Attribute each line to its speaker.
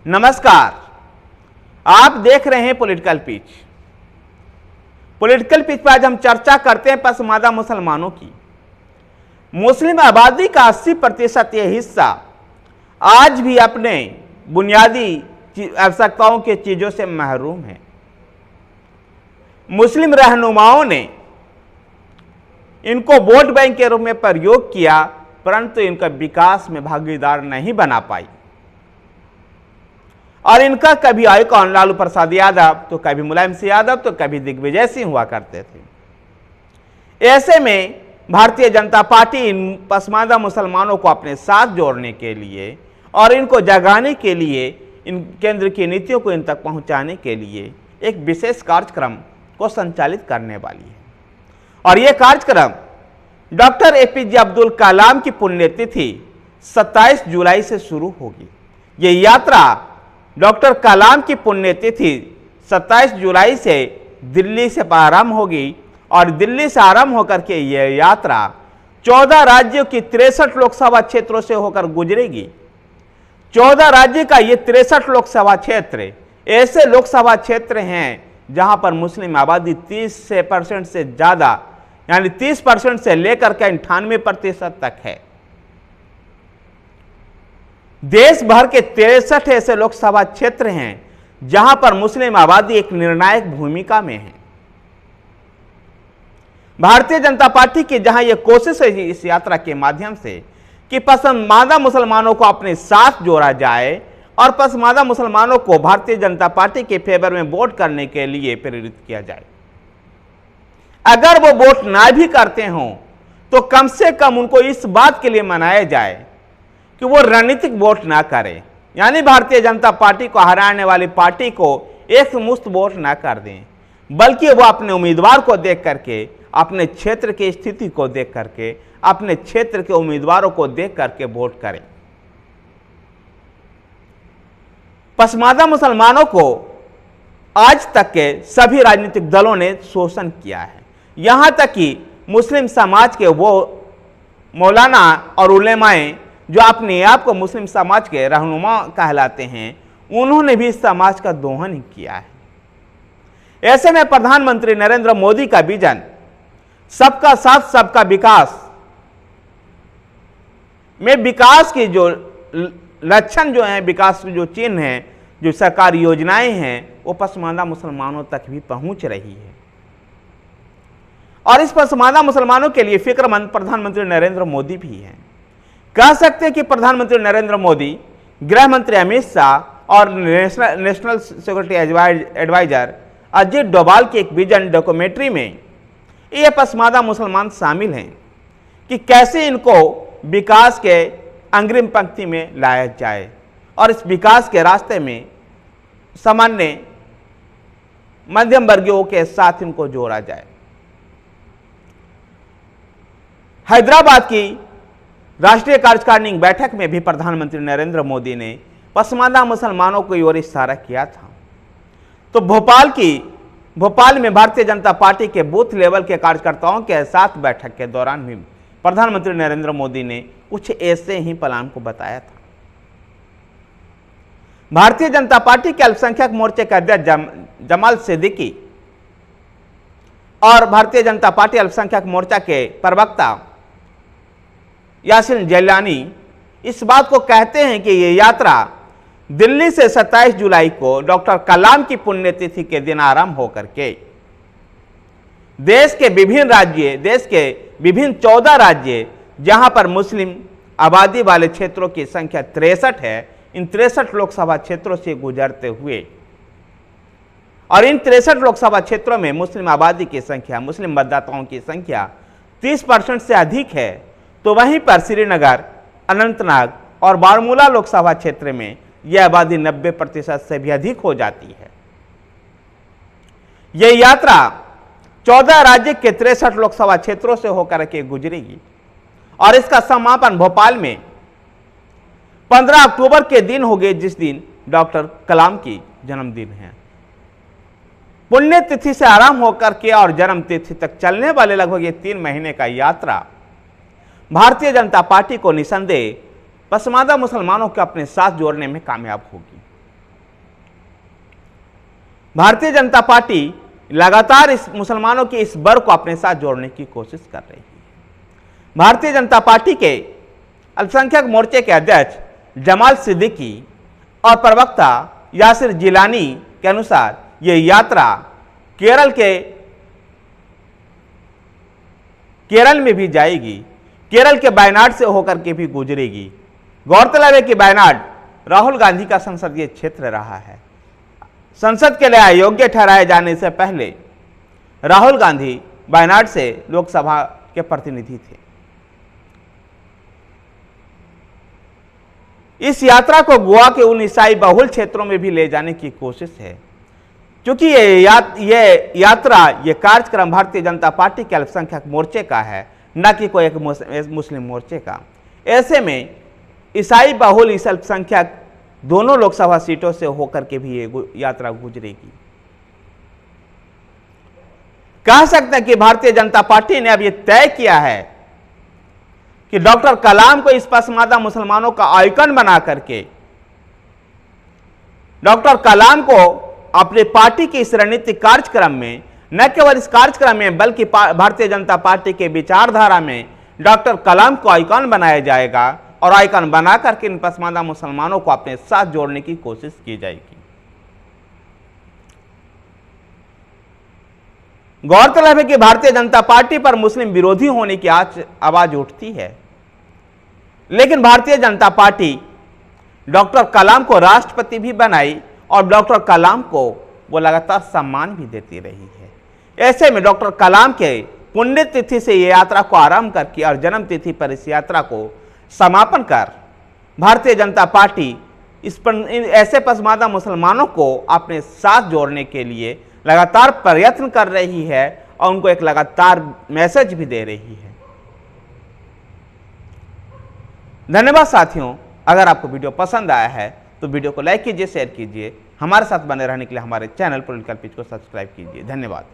Speaker 1: नमस्कार, आप देख रहे हैं पॉलिटिकल पिच। पॉलिटिकल पिच पर आज हम चर्चा करते हैं पसमानदा मुसलमानों की। मुस्लिम आबादी का 80% यह हिस्सा आज भी अपने बुनियादी आवश्यकताओं के चीजों से महरूम है। मुस्लिम रहनुमाओं ने इनको वोट बैंक के रूप में प्रयोग किया, परंतु इनका विकास में भागीदार नहीं बना पाई और इनका कभी आइकॉन लालू प्रसाद यादव तो कभी मुलायम सिंह यादव तो कभी दिग्विजय सिंह हुआ करते थे। ऐसे में भारतीय जनता पार्टी इन पसमानदा मुसलमानों को अपने साथ जोड़ने के लिए और इनको जगाने के लिए, इन केंद्र की नीतियों को इन तक पहुंचाने के लिए एक विशेष कार्यक्रम को संचालित करने वाली है। और यह कार्यक्रम डॉक्टर एपीजे अब्दुल कलाम की पुण्यतिथि 27 जुलाई से शुरू होगी। ये यात्रा डॉक्टर कलाम की पुण्यतिथि 27 जुलाई से दिल्ली से प्रारंभ होगी और दिल्ली से आरंभ होकर के यह यात्रा 14 राज्यों की 63 लोकसभा क्षेत्रों से होकर गुजरेगी। 14 राज्य का ये 63 लोकसभा क्षेत्र ऐसे लोकसभा क्षेत्र हैं जहां पर मुस्लिम आबादी 30% से ज्यादा, यानी 30% से लेकर के 98% तक है। देश भर के 63 ऐसे लोकसभा क्षेत्र हैं जहां पर मुस्लिम आबादी एक निर्णायक भूमिका में है। भारतीय जनता पार्टी की जहां यह कोशिश है इस यात्रा के माध्यम से कि पसमानदा मुसलमानों को अपने साथ जोड़ा जाए और पसमानदा मुसलमानों को भारतीय जनता पार्टी के फेवर में वोट करने के लिए प्रेरित किया जाए। अगर वो वोट ना भी करते हों तो कम से कम उनको इस बात के लिए मनाया जाए कि वो रणनीतिक वोट ना करें, यानी भारतीय जनता पार्टी को हराने वाली पार्टी को एक मुश्त वोट ना कर दें, बल्कि वो अपने उम्मीदवार को देख करके, अपने क्षेत्र की स्थिति को देख करके, अपने क्षेत्र के उम्मीदवारों को देख करके वोट करें। पसमानदा मुसलमानों को आज तक के सभी राजनीतिक दलों ने शोषण किया है। यहां तक कि मुस्लिम समाज के वो मौलाना और उलेमाए जो अपने आप को मुस्लिम समाज के रहनुमा कहलाते हैं, उन्होंने भी इस समाज का दोहन किया है। ऐसे में प्रधानमंत्री नरेंद्र मोदी का विजन सबका साथ सबका विकास में विकास की जो लक्षण जो हैं, विकास के जो चिन्ह हैं, जो सरकारी योजनाएं हैं, वो पसमानदा मुसलमानों तक भी पहुंच रही है। और इस पसमानदा मुसलमानों के लिए फिक्रमंद प्रधानमंत्री नरेंद्र मोदी भी हैं। कह सकते हैं कि प्रधानमंत्री नरेंद्र मोदी, गृह मंत्री अमित शाह और national security adviser Ajit Doval की एक विजन डॉक्यूमेंट्री में ये पसमानदा मुसलमान शामिल हैं कि कैसे इनको विकास के अग्रिम पंक्ति में लाया जाए और इस विकास के रास्ते में सामान्य मध्यम वर्गीयों के साथ इनको जोड़ा जाए। हैदराबाद की राष्ट्रीय कार्यकारिणी बैठक में भी प्रधानमंत्री नरेंद्र मोदी ने पसमानदा मुसलमानों की ओर इशारा किया था। तो भोपाल में भारतीय जनता पार्टी के बूथ लेवल के कार्यकर्ताओं के साथ बैठक के दौरान भी प्रधानमंत्री नरेंद्र मोदी ने कुछ ऐसे ही प्लान को बताया था। भारतीय जनता पार्टी के अल्पसंख्यक मोर्चे के अध्यक्ष जमाल सिद्दीकी और भारतीय जनता पार्टी अल्पसंख्यक मोर्चा के प्रवक्ता यासिन जैलानी इस बात को कहते हैं कि ये यात्रा दिल्ली से 27 जुलाई को डॉक्टर कलाम की पुण्यतिथि के दिन आरंभ होकर के देश के विभिन्न 14 राज्य जहां पर मुस्लिम आबादी वाले क्षेत्रों की संख्या 63 है, इन 63 लोकसभा क्षेत्रों से गुजरते हुए, और इन 63 लोकसभा क्षेत्रों में मुस्लिम आबादी की संख्या, मुस्लिम मतदाताओं की संख्या 30% से अधिक है। तो वहीं पर श्रीनगर, अनंतनाग और बारामूला लोकसभा क्षेत्र में यह आबादी 90% से भी अधिक हो जाती है। यह यात्रा 14 राज्य के 63 लोकसभा क्षेत्रों से होकर के गुजरेगी और इसका समापन भोपाल में 15 अक्टूबर के दिन होगा, जिस दिन डॉक्टर कलाम की जन्मदिन है। पुण्यतिथि से आरंभ होकर के और जन्म तिथि तक चलने वाले लगभग 3 महीने का यात्रा भारतीय जनता पार्टी को निसंदेह पसमानदा मुसलमानों को अपने साथ जोड़ने में कामयाब होगी। भारतीय जनता पार्टी लगातार इस मुसलमानों के इस वर्ग को अपने साथ जोड़ने की कोशिश कर रही है। भारतीय जनता पार्टी के अल्पसंख्यक मोर्चे के अध्यक्ष जमाल सिद्दीकी और प्रवक्ता यासिर जिलानी के अनुसार ये यात्रा केरल में भी जाएगी, केरल के वायनाड से होकर के भी गुजरेगी। गौरतलब है कि वायनाड राहुल गांधी का संसदीय क्षेत्र रहा है। संसद के लिए अयोग्य ठहराए जाने से पहले राहुल गांधी वायनाड से लोकसभा के प्रतिनिधि थे। इस यात्रा को गोवा के उन ईसाई बहुल क्षेत्रों में भी ले जाने की कोशिश है, क्योंकि ये कार्यक्रम भारतीय जनता पार्टी के अल्पसंख्यक मोर्चे का है, न कि कोई एक मुस्लिम मोर्चे का। ऐसे में ईसाई बहुल इस अल्पसंख्यक दोनों लोकसभा सीटों से होकर के भी ये यात्रा गुजरेगी। कह सकते हैं कि भारतीय जनता पार्टी ने अब ये तय किया है कि डॉक्टर कलाम को इस पसमानदा मुसलमानों का आइकन बना करके डॉक्टर कलाम को अपने पार्टी के इस रणनीतिक कार्यक्रम में, न केवल इस कार्यक्रम में बल्कि भारतीय जनता पार्टी के विचारधारा में डॉक्टर कलाम को आइकन बनाया जाएगा और आइकन बना करके इन पसमानदा मुसलमानों को अपने साथ जोड़ने की कोशिश की जाएगी। गौरतलब है कि भारतीय जनता पार्टी पर मुस्लिम विरोधी होने की आवाज उठती है, लेकिन भारतीय जनता पार्टी डॉक्टर कलाम को राष्ट्रपति भी बनाई और डॉक्टर कलाम को वो लगातार सम्मान भी देती रही है। ऐसे में डॉक्टर कलाम के पुण्यतिथि से ये यात्रा को आरंभ करके और जन्म तिथि पर इस यात्रा को समापन कर भारतीय जनता पार्टी ऐसे पसमानदा मुसलमानों को अपने साथ जोड़ने के लिए लगातार प्रयत्न कर रही है और उनको एक लगातार मैसेज भी दे रही है। धन्यवाद साथियों, अगर आपको वीडियो पसंद आया है तो वीडियो को लाइक कीजिए, शेयर कीजिए। हमारे साथ बने रहने के लिए हमारे चैनल पॉलिटिकल पिच को सब्सक्राइब कीजिए। धन्यवाद।